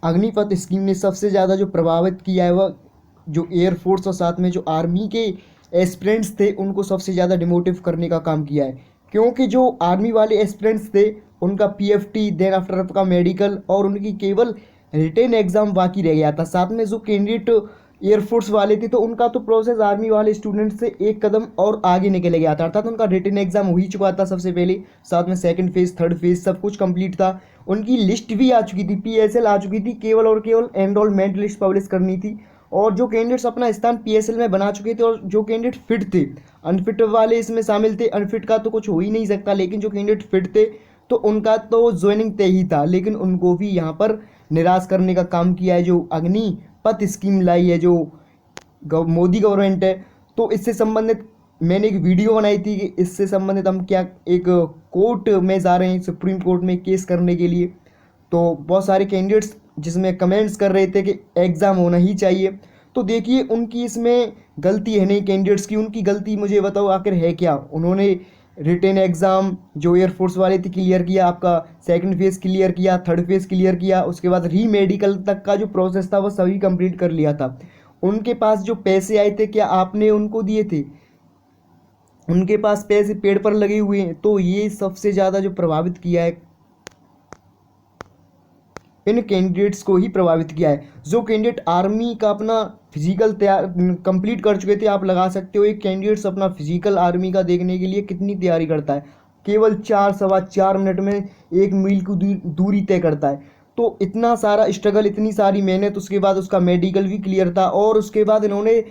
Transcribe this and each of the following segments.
Agnipath scheme ने सबसे ज़्यादा जो प्रभावित किया है वह जो एयरफोर्स और साथ में जो आर्मी के एस्पिरेंट्स थे उनको सबसे ज़्यादा डिमोटिव करने का काम किया है। क्योंकि जो आर्मी वाले एस्पिरेंट्स थे उनका पीएफटी देन आफ्टर का मेडिकल और उनकी केवल रिटेन एग्ज़ाम बाकी रह गया था। साथ में जो कैंडिडेट एयरफोर्स वाले थे तो उनका तो प्रोसेस आर्मी वाले स्टूडेंट से एक कदम और आगे निकल गया था, अर्थात उनका रिटेन एग्जाम हो ही चुका था सबसे पहले, साथ में सेकंड फेज थर्ड फेज सब कुछ कंप्लीट था। उनकी लिस्ट भी आ चुकी थी, पीएसएल आ चुकी थी, केवल और केवल एनरोलमेंट लिस्ट पब्लिश करनी थी। और जो कैंडिडेट्स अपना स्थान पीएसएल में बना चुके थे और जो कैंडिडेट फिट थे, अनफिट वाले इसमें शामिल थे, अनफिट का तो कुछ हो ही नहीं सकता, लेकिन जो कैंडिडेट फिट थे तो उनका तो ज्वाइनिंग तय ही था, लेकिन उनको भी यहाँ पर निराश करने का काम किया है जो अग्निपथ स्कीम लाई है जो मोदी गवर्नमेंट है। तो इससे संबंधित मैंने एक वीडियो बनाई थी कि इससे संबंधित हम क्या एक कोर्ट में जा रहे हैं, सुप्रीम कोर्ट में केस करने के लिए। तो बहुत सारे कैंडिडेट्स जिसमें कमेंट्स कर रहे थे कि एग्ज़ाम होना ही चाहिए। तो देखिए उनकी इसमें गलती है नहीं कैंडिडेट्स की, उनकी गलती मुझे बताओ आखिर है क्या। उन्होंने रिटेन एग्ज़ाम जो एयरफोर्स वाले थे क्लियर किया, आपका सेकंड फेज़ क्लियर किया, थर्ड फेज़ क्लियर किया, उसके बाद री मेडिकल तक का जो प्रोसेस था वो सभी कंप्लीट कर लिया था। उनके पास जो पैसे आए थे क्या आपने उनको दिए थे? उनके पास पैसे पेड़ पर लगे हुए हैं। तो ये सबसे ज़्यादा जो प्रभावित किया है इन कैंडिडेट्स को ही प्रभावित किया है। जो कैंडिडेट आर्मी का अपना फिजिकल तैयार कंप्लीट कर चुके थे, आप लगा सकते हो एक कैंडिडेट्स अपना फिजिकल आर्मी का देखने के लिए कितनी तैयारी करता है, केवल 4 सवा 4 मिनट में 1 मील की दूरी तय करता है। तो इतना सारा स्ट्रगल, इतनी सारी मेहनत, उसके बाद उसका मेडिकल भी क्लियर था और उसके बाद इन्होंने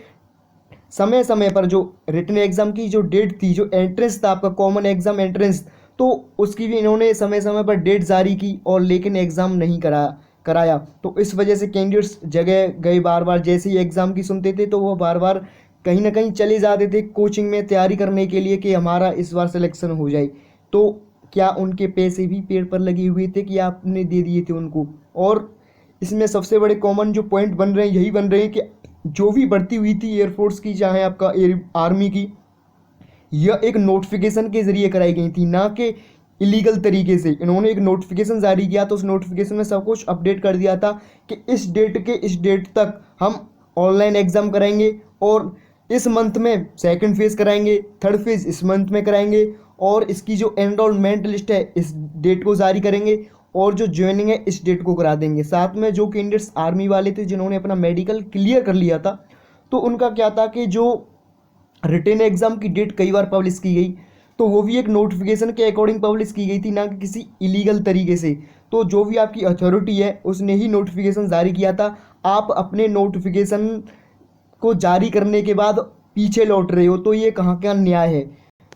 समय समय पर जो रिटन एग्ज़ाम की जो डेट थी, जो एंट्रेंस था आपका कॉमन एग्ज़ाम एंट्रेंस, तो उसकी भी इन्होंने समय समय पर डेट जारी की और लेकिन एग्ज़ाम नहीं कराया। तो इस वजह से कैंडिडेट्स जगह गए बार बार, जैसे ही एग्ज़ाम की सुनते थे तो वो बार बार कहीं ना कहीं चले जाते थे कोचिंग में तैयारी करने के लिए कि हमारा इस बार सिलेक्शन हो जाए। तो क्या उनके पैसे भी पेड़ पर लगे हुए थे कि आपने दे दिए थे उनको? और इसमें सबसे बड़े कॉमन जो पॉइंट बन रहे हैं यही बन रहे हैं कि जो भी भर्ती हुई थी एयरफोर्स की चाहे आपका एयर आर्मी की, यह एक नोटिफिकेशन के ज़रिए कराई गई थी, ना कि इलीगल तरीके से। इन्होंने एक नोटिफिकेशन जारी किया तो उस नोटिफिकेशन में सब कुछ अपडेट कर दिया था कि इस डेट के इस डेट तक हम ऑनलाइन एग्ज़ाम कराएंगे और इस मंथ में सेकंड फेज़ कराएंगे, थर्ड फेज़ इस मंथ में कराएंगे और इसकी जो एनरोलमेंट लिस्ट है इस डेट को जारी करेंगे और जो ज्वाइनिंग है इस डेट को करा देंगे। साथ में जो कैंडिडेट्स आर्मी वाले थे जिन्होंने अपना मेडिकल क्लियर कर लिया था तो उनका क्या था कि जो रिटेन एग्ज़ाम की डेट कई बार पब्लिश की गई तो वो भी एक नोटिफिकेशन के अकॉर्डिंग पब्लिश की गई थी, ना कि किसी इलीगल तरीके से। तो जो भी आपकी अथॉरिटी है उसने ही नोटिफिकेशन जारी किया था। आप अपने नोटिफिकेशन को जारी करने के बाद पीछे लौट रहे हो तो ये कहाँ का न्याय है?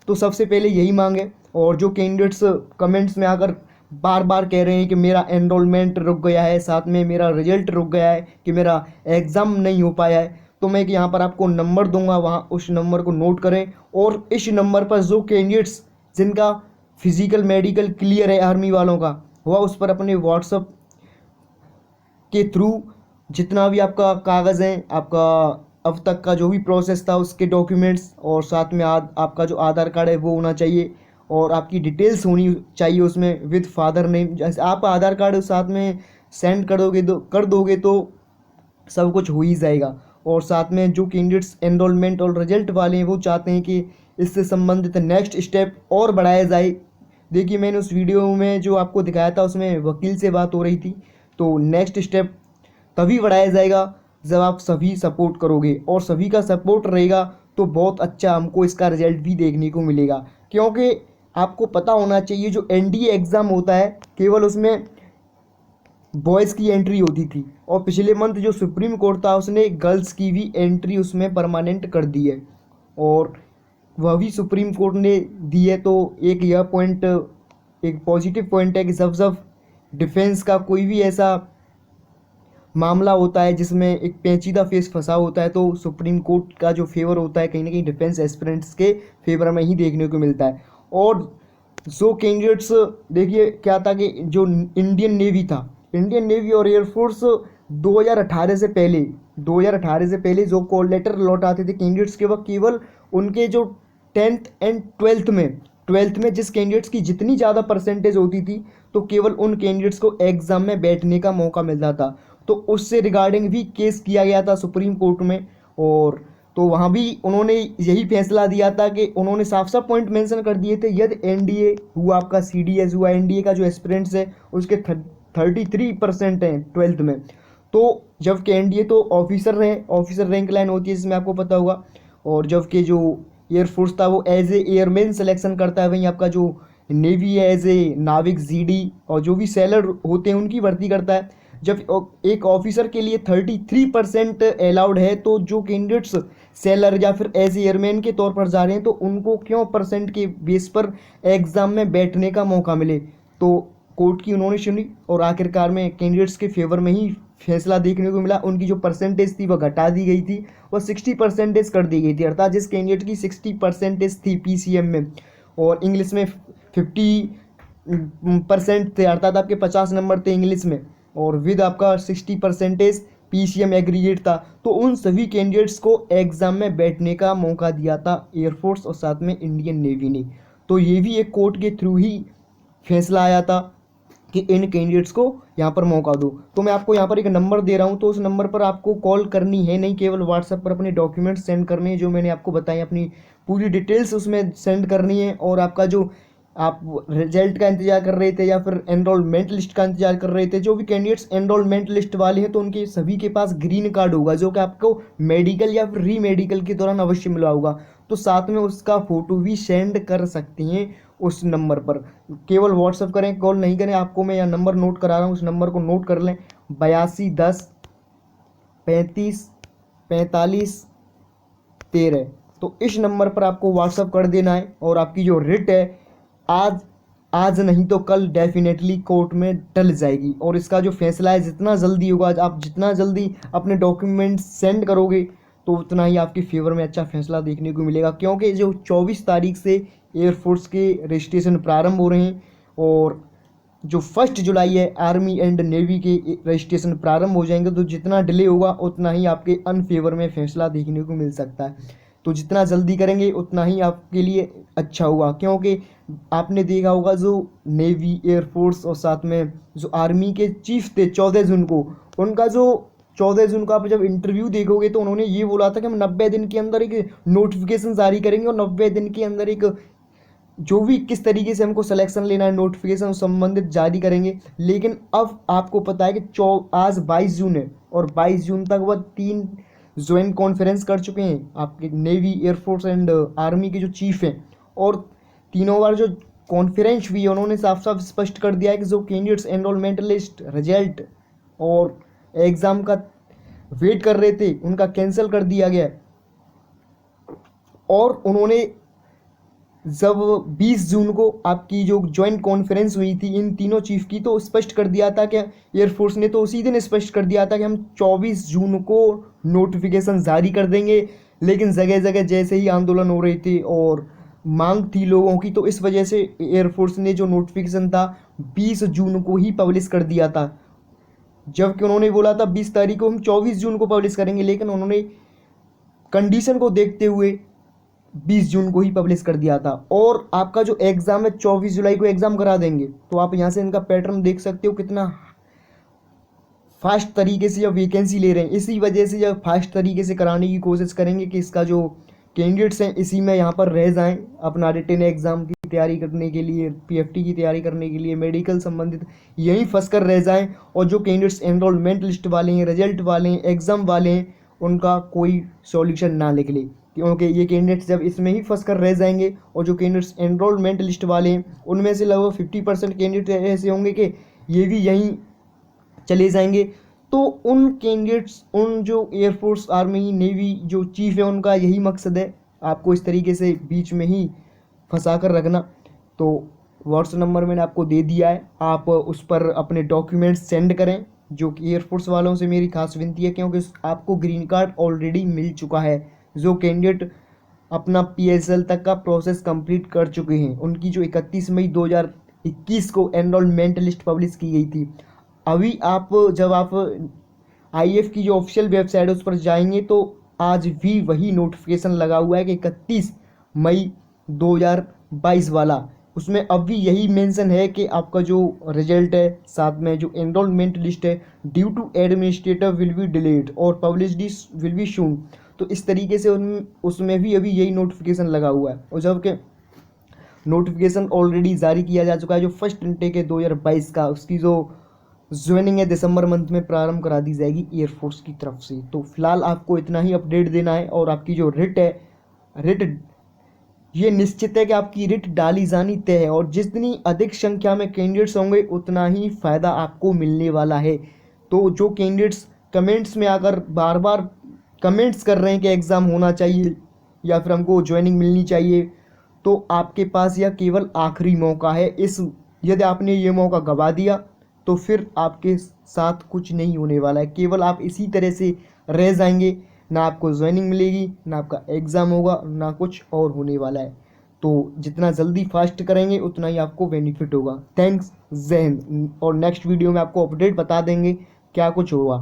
तो सबसे पहले यही मांग है। और जो कैंडिडेट्स कमेंट्स में आकर बार बार कह रहे हैं कि मेरा एनरोलमेंट रुक गया है, साथ में मेरा रिजल्ट रुक गया है, कि मेरा एग्ज़ाम नहीं हो पाया है, तो मैं यहाँ पर आपको नंबर दूंगा, वहाँ उस नंबर को नोट करें और इस नंबर पर जो कैंडिडेट्स जिनका फिजिकल मेडिकल क्लियर है आर्मी वालों का, वह उस पर अपने व्हाट्सअप के थ्रू जितना भी आपका कागज़ है, आपका अब तक का जो भी प्रोसेस था उसके डॉक्यूमेंट्स और साथ में आपका जो आधार कार्ड है वो होना चाहिए और आपकी डिटेल्स होनी चाहिए उसमें विद फादर नेम। जैसे आप आधार कार्ड साथ में सेंड कर दोगे तो सब कुछ हो ही जाएगा। और साथ में जो कैंडिडेट्स एनरोलमेंट और रिजल्ट वाले हैं वो चाहते हैं कि इससे संबंधित नेक्स्ट स्टेप और बढ़ाया जाए। देखिए मैंने उस वीडियो में जो आपको दिखाया था उसमें वकील से बात हो रही थी, तो नेक्स्ट स्टेप तभी बढ़ाया जाएगा जब आप सभी सपोर्ट करोगे और सभी का सपोर्ट रहेगा तो बहुत अच्छा हमको इसका रिजल्ट भी देखने को मिलेगा। क्योंकि आपको पता होना चाहिए जो एनडीए एग्ज़ाम होता है केवल उसमें बॉयज़ की एंट्री होती थी और पिछले मंथ जो सुप्रीम कोर्ट था उसने गर्ल्स की भी एंट्री उसमें परमानेंट कर दी है और वह भी सुप्रीम कोर्ट ने दी है। तो एक यह पॉइंट एक पॉजिटिव पॉइंट है कि जब जब डिफेंस का कोई भी ऐसा मामला होता है जिसमें एक पेचीदा फेस फंसा होता है तो सुप्रीम कोर्ट का जो फेवर होता है कहीं ना कहीं डिफेंस एस्पिरेंट्स के फेवर में ही देखने को मिलता है। और जो कैंडिडेट्स देखिए क्या था कि जो इंडियन नेवी था, इंडियन नेवी और एयरफोर्स 2018 से पहले जो कॉल लेटर लौटाते थे कैंडिडेट्स के वक्त केवल उनके जो 10th एंड 12th में ट्वेल्थ में जिस कैंडिडेट्स की जितनी ज़्यादा परसेंटेज होती थी तो केवल उन कैंडिडेट्स को एग्ज़ाम में बैठने का मौका मिलता था। तो उससे रिगार्डिंग भी केस किया गया था सुप्रीम कोर्ट में, और तो वहाँ भी उन्होंने यही फैसला दिया था कि उन्होंने साफ साफ पॉइंट मेंशन कर दिए थे, यदि एनडीए हुआ, आपका सीडीएस हुआ, एनडीए का जो एस्पिरेंट्स है उसके 33% हैं ट्वेल्थ में, तो जबकि एनडीए तो ऑफिसर है, ऑफिसर रैंक लाइन होती है जिसमें आपको पता होगा, और जबकि जो एयरफोर्स था वो एज ए एयरमैन सिलेक्शन करता है, वहीं आपका जो नेवी है एज ए नाविक जीडी, और जो भी सेलर होते हैं उनकी भर्ती करता है। जब एक ऑफिसर के लिए 33% अलाउड है, तो जो कैंडिडेट्स सेलर या फिर एज एयरमैन के तौर पर जा रहे हैं तो उनको क्यों परसेंट के बेस पर एग्ज़ाम में बैठने का मौका मिले। तो कोर्ट की उन्होंने सुनी और आखिरकार में कैंडिडेट्स के फेवर में ही फैसला देखने को मिला। उनकी जो परसेंटेज थी वह घटा दी गई थी, वह 60% कर दी गई थी, अर्थात जिस कैंडिडेट की 60% थी पीसीएम में और इंग्लिश में 50% थे, अर्थात आपके 50 नंबर थे इंग्लिश में, और विद आपका 60% पीसीएम एग्रीगेट था, तो उन सभी कैंडिडेट्स को एग्ज़ाम में बैठने का मौका दिया था एयरफोर्स और साथ में इंडियन नेवी ने। तो ये भी एक कोर्ट के थ्रू ही फैसला आया था कि इन कैंडिडेट्स को यहाँ पर मौका दो। तो मैं आपको यहाँ पर एक नंबर दे रहा हूँ, तो उस नंबर पर आपको कॉल करनी है नहीं, केवल व्हाट्सएप पर अपने डॉक्यूमेंट्स सेंड करने हैं जो मैंने आपको बताए, अपनी पूरी डिटेल्स उसमें सेंड करनी है, और आपका जो आप रिजल्ट का इंतजार कर रहे थे या फिर एनरोलमेंट लिस्ट का इंतजार कर रहे थे, जो भी कैंडिडेट्स एनरोलमेंट लिस्ट वाले हैं तो उनके सभी के पास ग्रीन कार्ड होगा जो कि आपको मेडिकल या फिर री मेडिकल के दौरान अवश्य मिला होगा, तो साथ में उसका फ़ोटो भी सेंड कर सकती हैं उस नंबर पर। केवल व्हाट्सअप करें, कॉल नहीं करें। आपको मैं यह नंबर नोट करा रहा हूँ, उस नंबर को नोट कर लें, 8210 35 45 13। तो इस नंबर पर आपको व्हाट्सअप कर देना है, और आपकी जो रिट है आज आज नहीं तो कल डेफिनेटली कोर्ट में टल जाएगी, और इसका जो फैसला है जितना जल्दी होगा, आप जितना जल्दी अपने डॉक्यूमेंट्स सेंड करोगे तो उतना ही आपके फेवर में अच्छा फैसला देखने को मिलेगा, क्योंकि जो 24 तारीख से एयरफोर्स के रजिस्ट्रेशन प्रारंभ हो रहे हैं, और जो 1 जुलाई है आर्मी एंड नेवी के रजिस्ट्रेशन प्रारंभ हो जाएंगे, तो जितना डिले होगा उतना ही आपके अनफेवर में फैसला देखने को मिल सकता है। तो जितना जल्दी करेंगे उतना ही आपके लिए अच्छा होगा, क्योंकि आपने देखा होगा जो नेवी, एयरफोर्स और साथ में जो आर्मी के चीफ थे 14 जून को, उनका जो 14 जून को आप जब इंटरव्यू देखोगे तो उन्होंने ये बोला था कि हम 90 दिन के अंदर एक नोटिफिकेशन जारी करेंगे, और 90 दिन के अंदर एक जो भी किस तरीके से हमको सिलेक्शन लेना है नोटिफिकेशन संबंधित जारी करेंगे। लेकिन अब आपको पता है कि आज 22 जून है, और 22 जून तक वह 3 ज्वाइंट कॉन्फ्रेंस कर चुके हैं आपके नेवी, एयरफोर्स एंड आर्मी के जो चीफ हैं, और तीनों बार जो कॉन्फ्रेंस हुई है उन्होंने साफ साफ स्पष्ट कर दिया है कि जो कैंडिडेट्स एनरोलमेंट लिस्ट, रिजल्ट और एग्ज़ाम का वेट कर रहे थे उनका कैंसिल कर दिया गया है। और उन्होंने जब 20 जून को आपकी जो ज्वाइंट कॉन्फ्रेंस हुई थी इन तीनों चीफ की, तो स्पष्ट कर दिया था कि एयरफोर्स ने तो उसी दिन स्पष्ट कर दिया था कि हम 24 जून को नोटिफिकेशन जारी कर देंगे, लेकिन जगह जगह जैसे ही आंदोलन हो रही थी और मांग थी लोगों की, तो इस वजह से एयरफोर्स ने जो नोटिफिकेशन था 20 जून को ही पब्लिश कर दिया था, जबकि उन्होंने बोला था 20 तारीख को हम 24 जून को पब्लिश करेंगे, लेकिन उन्होंने कंडीशन को देखते हुए 20 जून को ही पब्लिश कर दिया था। और आपका जो एग्ज़ाम है 24 जुलाई को एग्ज़ाम करा देंगे, तो आप यहाँ से इनका पैटर्न देख सकते हो कितना फास्ट तरीके से जब वैकेंसी ले रहे हैं। इसी वजह से जब फास्ट तरीके से कराने की कोशिश करेंगे कि इसका जो कैंडिडेट्स हैं इसी में यहाँ पर रह जाएं, अपना रिटन एग्ज़ाम की तैयारी करने के लिए, पीएफटी की तैयारी करने के लिए, मेडिकल संबंधित यहीं फंस कर रह जाएं, और जो कैंडिडेट्स एनरोलमेंट लिस्ट वाले हैं, रिजल्ट वाले हैं, एग्ज़ाम वाले हैं, उनका कोई सॉल्यूशन ना निकले, क्योंकि ये कैंडिडेट्स जब इसमें ही फंस कर रह जाएंगे, और जो कैंडिडेट्स एनरोलमेंट लिस्ट वाले हैं उनमें से लगभग 50% कैंडिडेट ऐसे होंगे कि ये भी यहीं चले जाएंगे। तो उन कैंडिडेट्स, उन जो एयरफोर्स, आर्मी, नेवी जो चीफ है, उनका यही मकसद है आपको इस तरीके से बीच में ही फंसा कर रखना। तो व्हाट्सएप नंबर मैंने आपको दे दिया है, आप उस पर अपने डॉक्यूमेंट्स सेंड करें, जो कि एयरफोर्स वालों से मेरी खास विनती है, क्योंकि आपको ग्रीन कार्ड ऑलरेडी मिल चुका है। जो कैंडिडेट अपना पीएसएल तक का प्रोसेस कंप्लीट कर चुके हैं, उनकी जो 31 मई 2021 को एनरोलमेंट लिस्ट पब्लिश की गई थी, अभी आप जब आप आईएफ की जो ऑफिशियल वेबसाइट है उस पर जाएंगे तो आज भी वही नोटिफिकेशन लगा हुआ है कि 31 मई 2022 वाला, उसमें अब भी यही मेंशन है कि आपका जो रिजल्ट है, साथ में जो एनरोलमेंट लिस्ट है, due to administrator will be delayed और पब्लिशड विल बी शून। तो इस तरीके से उसमें भी अभी यही नोटिफिकेशन लगा हुआ है। और जबकि नोटिफिकेशन ऑलरेडी जारी किया जा चुका है, जो फर्स्ट इनटेक है 2022 का, उसकी जो ज्वाइनिंग है दिसंबर मंथ में प्रारंभ करा दी जाएगी एयरफोर्स की तरफ से। तो फिलहाल आपको इतना ही अपडेट देना है। और आपकी जो रिट है, रिट ये निश्चित है कि आपकी रिट डाली जानी तय है, और जितनी अधिक संख्या में कैंडिडेट्स होंगे उतना ही फ़ायदा आपको मिलने वाला है। तो जो कैंडिडेट्स कमेंट्स में आकर बार बार कमेंट्स कर रहे हैं कि एग्ज़ाम होना चाहिए या फिर हमको ज्वाइनिंग मिलनी चाहिए, तो आपके पास यह केवल आखिरी मौका है। यदि आपने ये मौका गवा दिया तो फिर आपके साथ कुछ नहीं होने वाला है, केवल आप इसी तरह से रह जाएंगे। ना आपको ज्वाइनिंग मिलेगी, ना आपका एग्ज़ाम होगा, ना कुछ और होने वाला है। तो जितना जल्दी फास्ट करेंगे उतना ही आपको बेनिफिट होगा। थैंक्स, जय हिंद। और नेक्स्ट वीडियो में आपको अपडेट बता देंगे क्या कुछ होगा।